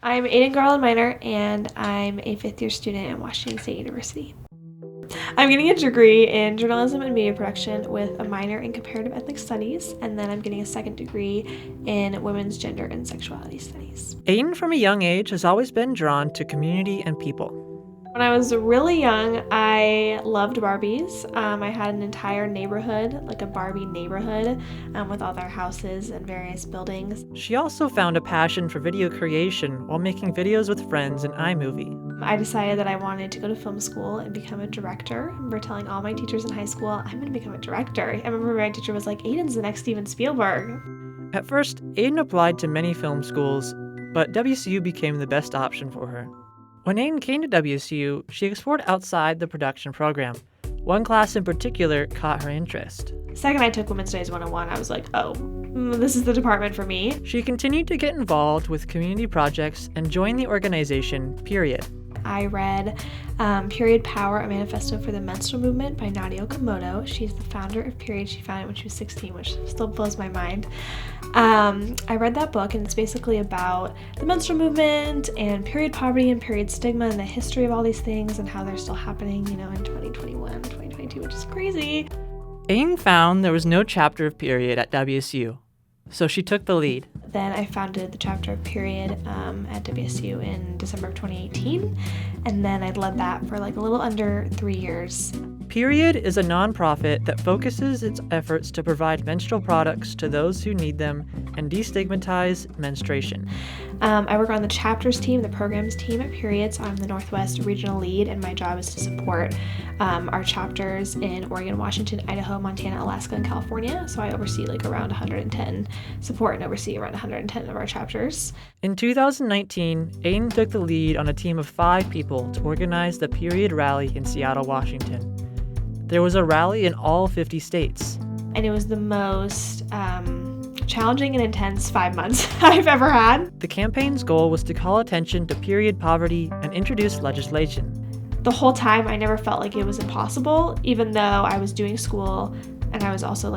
I'm Aydan Garland Minor, and I'm a fifth-year student at Washington State University. I'm getting a degree in journalism and media production with a minor in comparative ethnic studies, and then I'm getting a second degree in women's gender and sexuality studies. Aydan from a young age has always been drawn to community and people. When I was really young, I loved Barbies. I had an entire neighborhood, like a Barbie neighborhood, with all their houses and various buildings. She also found a passion for video creation while making videos with friends in iMovie. I decided that I wanted to go to film school and become a director. I remember telling all my teachers in high school, I'm going to become a director. I remember my teacher was like, Aydan's the next Steven Spielberg. At first, Aydan applied to many film schools, but WCU became the best option for her. When Aydan came to WCU, she explored outside the production program. One class in particular caught her interest. The second I took Women's Studies 101, I was like, oh, this is the department for me. She continued to get involved with community projects and joined the organization Period. I read Period Power, a Manifesto for the Menstrual Movement by Nadia Okamoto. She's the founder of Period. She founded it when she was 16, which still blows my mind. I read that book, and it's basically about the menstrual movement and period poverty and period stigma and the history of all these things and how they're still happening, in 2021, 2022, which is crazy. Aydan found there was no chapter of Period at WSU, so she took the lead. Then I founded the chapter of Period at WSU in December of 2018, and then I led that for like a little under 3 years. Period is a nonprofit that focuses its efforts to provide menstrual products to those who need them and destigmatize menstruation. I work on the chapters team, the programs team at Period, so I'm the Northwest Regional Lead, and my job is to support our chapters in Oregon, Washington, Idaho, Montana, Alaska, and California. So I oversee around 110, support and oversee around 110 of our chapters. In 2019, Aydan took the lead on a team of 5 people to organize the Period Rally in Seattle, Washington. There was a rally in all 50 states. And it was the most challenging and intense 5 months I've ever had. The campaign's goal was to call attention to period poverty and introduce legislation. The whole time I never felt like it was impossible, even though I was doing school and I was also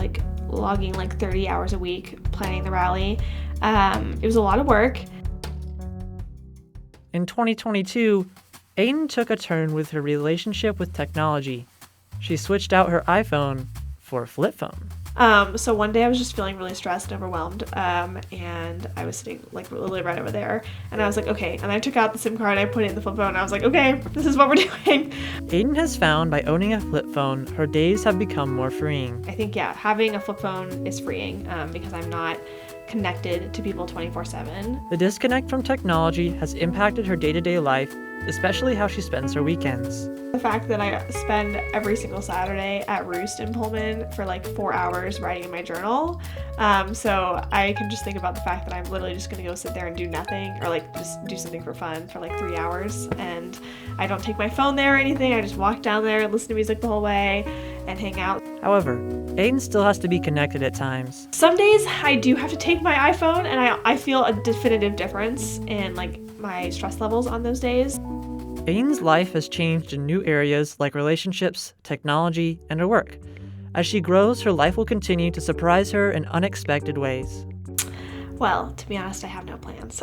logging 30 hours a week planning the rally. It was a lot of work. In 2022, Aydan took a turn with her relationship with technology. She switched out her iPhone for a flip phone. So one day I was just feeling really stressed and overwhelmed, and I was sitting literally right over there, and I was like, okay, and I took out the SIM card, I put it in the flip phone, and I was like, okay, this is what we're doing. Aydan has found by owning a flip phone, her days have become more freeing. I think, having a flip phone is freeing because I'm not connected to people 24/7. The disconnect from technology has impacted her day-to-day life, especially how she spends her weekends. The fact that I spend every single Saturday at Roost in Pullman for 4 hours writing in my journal. So I can just think about the fact that I'm literally just gonna go sit there and do nothing, or just do something for fun for 3 hours. And I don't take my phone there or anything. I just walk down there and listen to music the whole way and hang out. However, Aydan still has to be connected at times. Some days I do have to take my iPhone, and I feel a definitive difference in my stress levels on those days. Aydan's life has changed in new areas like relationships, technology, and her work. As she grows, her life will continue to surprise her in unexpected ways. Well, to be honest, I have no plans.